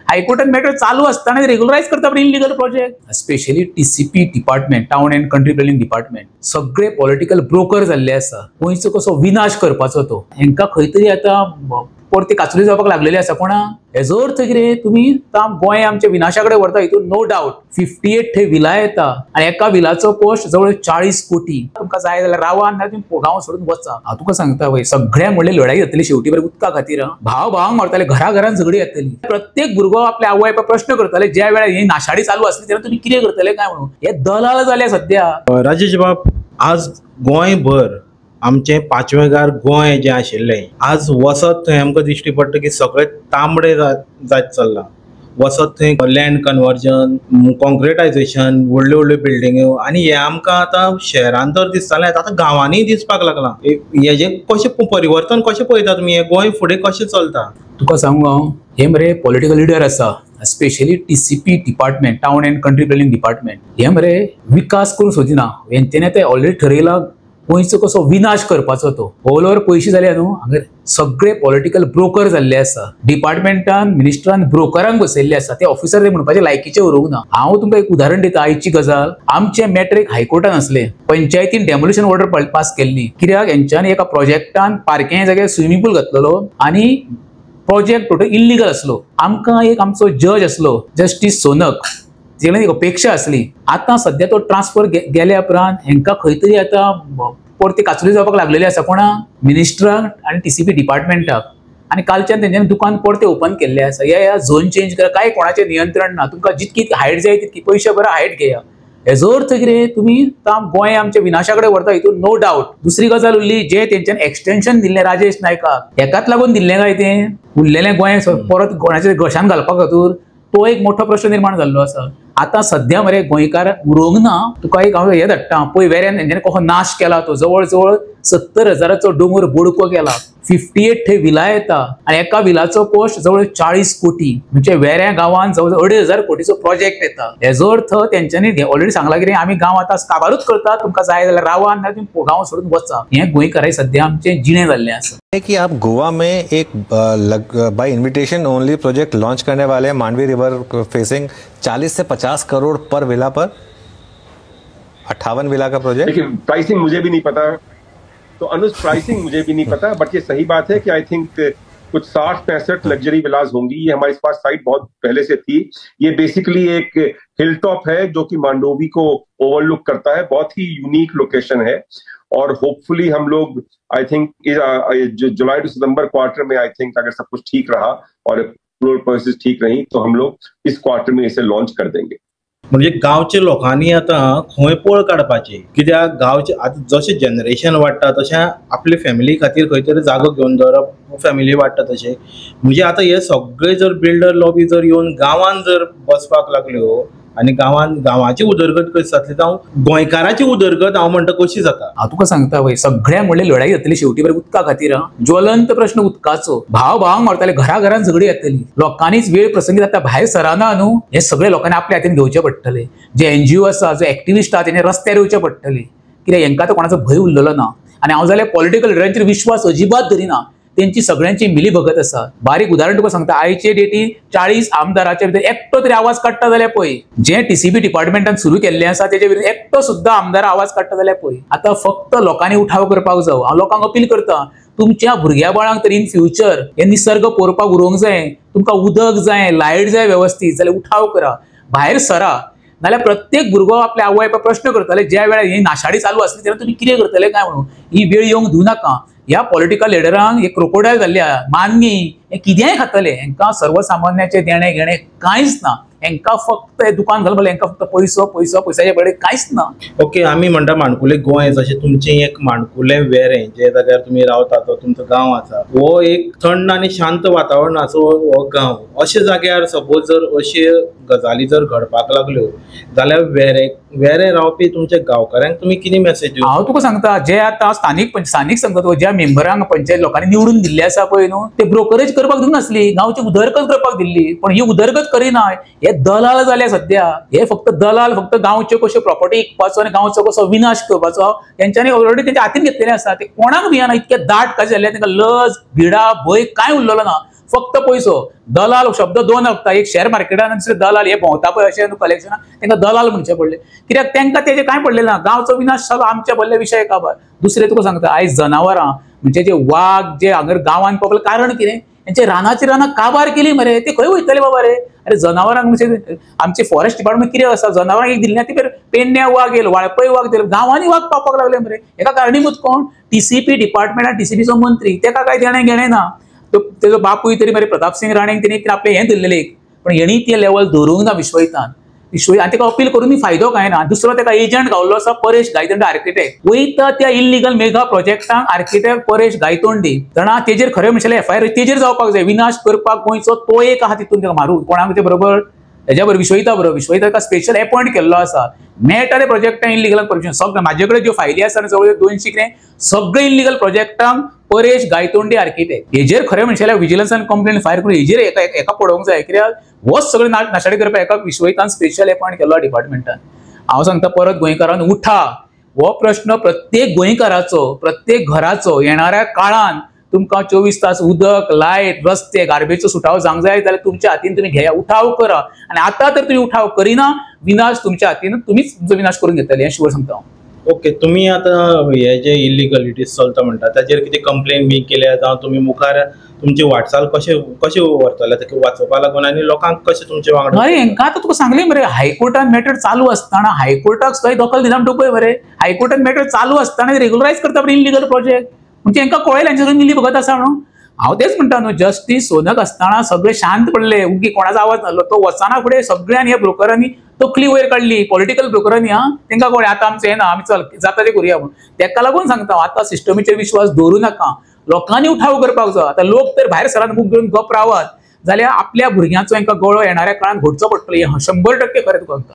हायकोर्टात मॅटर चालू असताना रेग्युलराइज करता पण illegal project, specially TCP department, town and country planning department, सगळे पॉलिटिकल ब्रोकर जाल्ले आसा. गोंयचो कसो विनाश करपाचो तो, हेंका खंय तरी आता परते काचुली जावपाक लागलेले आसा. कोणा हेजो अर्थ कितें, तुम्ही गोंय आमच्या विनाशाकडे व्हरता, हितून नो डाऊट 58 थंय विला येता आनी एका विलाचो पोस्ट जवळ 40 कोटी. तुमकां जाय जाल्यार रावा ना तुम्ही गांव सोडून वचा. हांव तुका सांगता वय, सगळ्या म्हणले लढाई जातली शेवटी बरें उदका खातीर. भाव भावांक मारताले, घराघरांत झगडी येतली. प्रत्येक भुरगो आपल्या आवय बापायक प्रश्न करताले ज्या वेळार ही नाशाडी चालू असली तेन्ना तुम्ही कितें करतले काय म्हणून. हे दलाल जाले सध्या. राजेश बाब, आज गोंयभर आमचे पांचवेगार गोंय जे आशिल्लें, आज वसत थंय आमकां दिश्टी पडटा की सगळे तांबडे जायत चल्ला. वसत थंय लँड कन्वर्जन, कॉन्क्रिटायझेशन, व्हडल्यो व्हडल्यो बिल्डिंग्यो, आनी हे आमकां आतां शहरांत तर दिसतालें, आतां गांवांनी दिसपाक लागलां. हेजें कशें परिवर्तन कशें पळयता तुमी, हे गोंय फुडें कशें चलता? तुका सांगू हांव, हे मरे पॉलिटिकल लिडर आसा, specially TCP department, town and country planning department, हे मरे विकास करूंक सोदिना. हेंच्यांनी ते ऑलरेडी ठरयला गोंयचो कसो विनाश करपाचो तो. ऑल ओव्हर पयशे जाले न्हू, हांगा सगळे पॉलिटिकल ब्रोकर जाल्ले आसा. डिपार्टमेंटान मिनिस्टरान ब्रोकरांक बसयल्ले आसा. ते ऑफिसर ते म्हणपाचे लायकीचे उरूंक ना. हांव तुमकां एक उदाहरण दिता. आयची गजाल, आमचे मॅटर एक हायकोर्टान असले, पंचायतीन डेमोलिशन ऑर्डर पास केल्ली. कित्याक हेंच्यांनी एका प्रोजेक्टान पार्किंग जाग्यार स्विमींग पूल घातलेलो आनी प्रोजेक्ट टोटल इल्लिगल असलो. आमकां एक आमचो जज असलो, जस्टिस सोनक, जेणे एक अपेक्षा असली. आता सध्या तो ट्रान्सफर गेल्या उपरांत हेंका खंय तरी आता परते काचुली जावपाक लागलेले आसा. कोणा मिनिस्टरांक आणि TCP डिपार्टमेंटाक. आणि कालच्यान तेंच्यांनी दुकान परते ओपन केल्ले आसा. या झोन चेंज करा, काय कोणाचे नियंत्रण ना. तुमकां जितकी हायट जाय तितकी पयशे भरा, हायट घेया. हेजो अर्थ कितें, तुम्ही गोंय आमच्या विनाशाकडे व्हरता, हितून नो डाऊट. दुसरी गजाल उरली, जे तेंच्यान एक्सटेन्शन दिल्लें राजेश नायकाक, हेकाच लागून दिल्लें काय तें उरलेलें गोंय परत गोंयाच्या घशान घालपा खातीर, तो एक मोठो प्रश्न निर्माण जाल्लो आसा. आता सध्या मरे गोंयकार उरोंक ना. तुका एक हांव हे धाडटा पळय, वेऱ्यान तेंच्यांनी कसो नाश केला तो. जवळ जवळ 70,000चो डोंगर बोडको केला. 58 थंय विला येता आनी एका विलाचो पोस्ट जवळ 40 कोटी. म्हणजे वेऱ्या गांवांत जवळ 2,500 कोटीचो प्रोजेक्ट येता. हेजो अर्थ तेंच्यांनी ऑलरेडी सांगला की आमी गांव आतां काबारूच करता, तुमकां जाय जाल्यार रावा ना तुम्ही गांव सोडून वचा. हें गोंयकारांक सध्या आमचें जिणें जाल्लें आसा. कि आप गोवा में एक by invitation only project launch करने वाले हैं, मांडवी रिवर फेसिंग 40 से 50 करोड़ पर विला पर, 58 विला का प्रोजेक्ट. देखिए, प्राइसिंग मुझे भी नहीं पता, तो अनुज प्राइसिंग मुझे भी नहीं पता, बट ये सही बात है कि आई थिंक कुछ 60-65 लग्जरी विलास होंगी. ये हमारे पास साइट बहुत पहले से थी. ये बेसिकली एक हिल टॉप है जो कि मांडोवी को ओवरलुक करता है. बहुत ही यूनिक लोकेशन है और होपफुली हम लोग आई थिंक जुलाई टू सितंबर क्वार्टर में, आई थिंक अगर सब कुछ ठीक रहा और प्रोसेस ठीक रही, तो हम लोग इस क्वार्टर में इसे लॉन्च कर देंगे. म्हणजे गांवच्या लोकांनी आता खंय पळ काडपाची, कित्याक गांवचे आता जशें जनरेशन वाडटा तशें आपले फॅमिली खातीर खंय तरी जागो घेवन दवरप, फॅमिली वाडटा तशें. म्हणजे आता हे सगळे जर बिल्डर लॉबी जर येवन गांवांत जर बसपाक लागल्यो आनी गांवाची उदरगत कशी जातली, जावं गोंयकाराची उदरगत हांव म्हणटा कशी जाता. हांव तुका सांगता वय, सगळ्या म्हणले लढाई जातली शेवटी बरें उदका खातीर. ज्वलंत प्रश्न उदकाचो. भाव भावांक मारताले, घराघरांत झगडी येतली. लोकांनीच वेळ प्रसंगी जाता भायर सराना न्हू. हे सगळे लोकांनी आपल्या हातीन घेवचे पडटले. जे NGO आसा, जे एक्टिविस्ट आहा, तेणी रस्त्यार येवचे पडटले. कित्याक हेंकां तर कोणाचो भंय उरलेलो ना. आनी हांव जाल्यार पॉलिटिकल लिडरांचेर विश्वास अजिबात धरिना. तेंची सगळ्यांची मिली भगत आसा. बारीक उदाहरण तुका सांगता, आयचे डेटी 40 आमदाराचे भितर एकटो तरी आवाज काडटा जाल्यार पळय. जे TCP डिपार्टमेंटान सुरू केल्लें आसा तेजे विरुद्ध एकटो सुद्धा आमदार आवाज काडटा जाल्यार पळय. आता फक्त लोकांनी उठाव करपाक जावं. हांव लोकांक अपील करता, तुमच्या भुरग्या बाळांक तरी इन फ्युचर हे निसर्ग पळोवपाक उरोंक जाय. तुमकां उदक जाय, लायट जाय वेवस्थीत, जाल्यार उठाव करा, भायर सरा. नाल्यार प्रत्येक भुरगो आपल्या आवय बापायक प्रश्न करतले ज्या वेळार ही नाशाडी चालू असली तेन्ना तुम्ही कितें करतले काय म्हणून. ही वेळ येवंक दिवं नाका. ह्या पॉलिटिकल लिडरांक एक क्रोकोडायल जाल्ल्या मान्नी हे कितेंय खातले. हेंकां सर्वसामान्याचे देणे घेणे कांयच ना. हेंकां फक्त दुकान घालपले, हेंकां फक्त पयसो पयसो पयसाचे बळे कांयच ना. ओके, आमी म्हणटा माणकुले गोंय, जशें तुमचें एक माणकुले वेरें जे जाग्यार तुमी रावता तो तुमचो गांव आसा, हो एक थंड आनी शांत वातावरणाचो हो गांव. अशे जाग्यार सपोज जर अशे गजाली जर घडपाक लागल्यो जाल्यार वेरे रावपी तुमच्या गांवकारांक तुमी कितें मेसेज दिवं? हांव तुका सांगता, जे आतां स्थानीक संघ ज्या मेंबरांक पंचायत लोकांनी निवडून दिल्ले आसा पळय न्हू, ते ब्रोकरेज करपाक दिनासली, गांवची उदरगत करपाक दिल्ली. पण ही उदरगत करिना. हे दलाल जाले सध्या. हे फक्त दलाल, फक्त गांवच्यो कश्यो प्रॉपर्टी विकपाचो आनी गांवचो कसो विनाश करपाचो तेंच्यांनी ऑलरेडी तेंच्या हातीन घेतलेले आसा. ते कोणाक भियाना. इतके दाट कशे जाल्ले, तांकां लज भिडा भंय कांय उरलेलो ना. फक्त पैसो. दलाल शब्द दोन लागता, एक शेअर मार्केटान दुसरे दलाल हे भोंवता पळय अशें कलेक्शना तांकां दलाल म्हणचे पडले. कित्याक तांकां तेजे कांय पडलें ना, गांवचो विनाश जालो आमच्या भरले विशय काबार. दुसरें तुका सांगता, आयज जनावरां म्हणजे जे वाघ जे हांगर गांवांत पावले कारण कितें, हेंचे रानाची रानां काबार केली मरे, ते खंय वयतले बाबा रे. अरे जनावरांक म्हणजे आमचे फॉरेस्ट डिपार्टमेंट कितें आसा, जनावरांक एक दिल्ल्या ती पेडण्या वाघ येयलो, वाळपय वाघ येयलो, गांवांनी वाघ पावपाक लागले मरे. हेका कारणीभूत कोण? टीसीपी डिपार्टमेंट आनी टीसीपीचो मंत्री. तेका काय देणें घेणें ना. तेजो बापूय तरी मरे प्रताप सिंग राणेंक तेणी आपले हें दिल्लेलें, पण हेणी ते लेवल धरूंक ना विश्वहितान. आनी तेका अपील करून फायदो काय ना. दुसरो तेका एजंट गावल्लो आसा परेश गायतोंडे आर्किटेक्ट. वयता त्या इल्लिगल मेगा प्रोजेक्टांक आर्किटेक्ट परेश गायतोंडे जाणा तेजेर खरें म्हणशें एफआयआर तेजेर जावपाक जाय. विनाश करपाक गोंयचो तो एक आहा तितून तेका मारून कोणाक ते बरोबर हेज्या बरोबर विश्वहिता बरोबर. विश्वहिताका स्पेशल अपॉइंट केल्लो आसा. मेळटा ते प्रोजेक्टां इल्लिगल परमिशन सगळें म्हाजे कडेन ज्यो फायली आसा जवळ 200 कितें सगळे इल्लिगल प्रोजेक्टांक परेश गायतोंडे आर्किटेक्ट. हेजेर खरें म्हणशें विजिलन्सान कंप्लेन फायर करून हेजेर एका पडोवंक जाय. कित्याक हो सगळें नाशाडी करपाक एका विश्वहितान स्पेशल अपॉइंट केल्लो डिपार्टमेंटान. हांव सांगता परत गोंयकारान उठा. हो प्रश्न प्रत्येक गोंयकाराचो, प्रत्येक घराचो. येणाऱ्या काळान तुमकां 24 तास उदक, लायट, रस्ते, गार्बेजचो सुटाव जावंक जाय जाल्यार तुमच्या हातीन तुम्ही घेया, उठाव करा. आनी आतां तर तुम्ही उठाव करिना, विनाश तुमच्या हातीन, तुमीच तुमचो विनाश करून घेतले हें शुअर सांगता हांव. ओके, तुम्ही आतां हे जे इलिगलिटीज चलता म्हणटा ताजेर कितें कंप्लेन बी केल्या जावं तुमी मुखार तुमची वाटचाल कशें व्हरतले ताका वाचोवपा लागून आनी लोकांक कशें तुमचे वांगडा? अरे हेंकां आतां तुका सांगलें मरे, हायकोर्टान मॅटर चालू आसतना हायकोर्टाक थंय दखल दिला म्हणटा पळय मरे. हायकोर्टान मॅटर चालू आसतना रेग्युलरायज करता पळय इल्लिगल प्रोजेक्ट. म्हणजे हांकां कळयलें हांचे मिली भगत आसा म्हणून. हांव तेच म्हणटा न्हू, जस्टीस सोनक आसतना सगळे शांत पडले. उगी कोणाचो आवाज नासलो. तो वचना फुडें सगळ्यांनी ह्या ब्रोकरांनी तकली वयर काडली, पॉलिटिकल ब्रोकरांनी. तांकां कळ्ळें आतां आमचें हें ना, आमी चल जाता तें करुया म्हणून. तेका लागून सांगता हांव, आतां सिस्टमीचेर विश्वास दवरूं नाका. लोकांनी उठाव करपाक जाय. आतां लोक तर भायर सरान बूक घेवन गप रावात जाल्यार आपल्या भुरग्यांचो हांकां गळो येणाऱ्या काळान घोटचो पडटलो. हें 100% खरें तुका सांगता.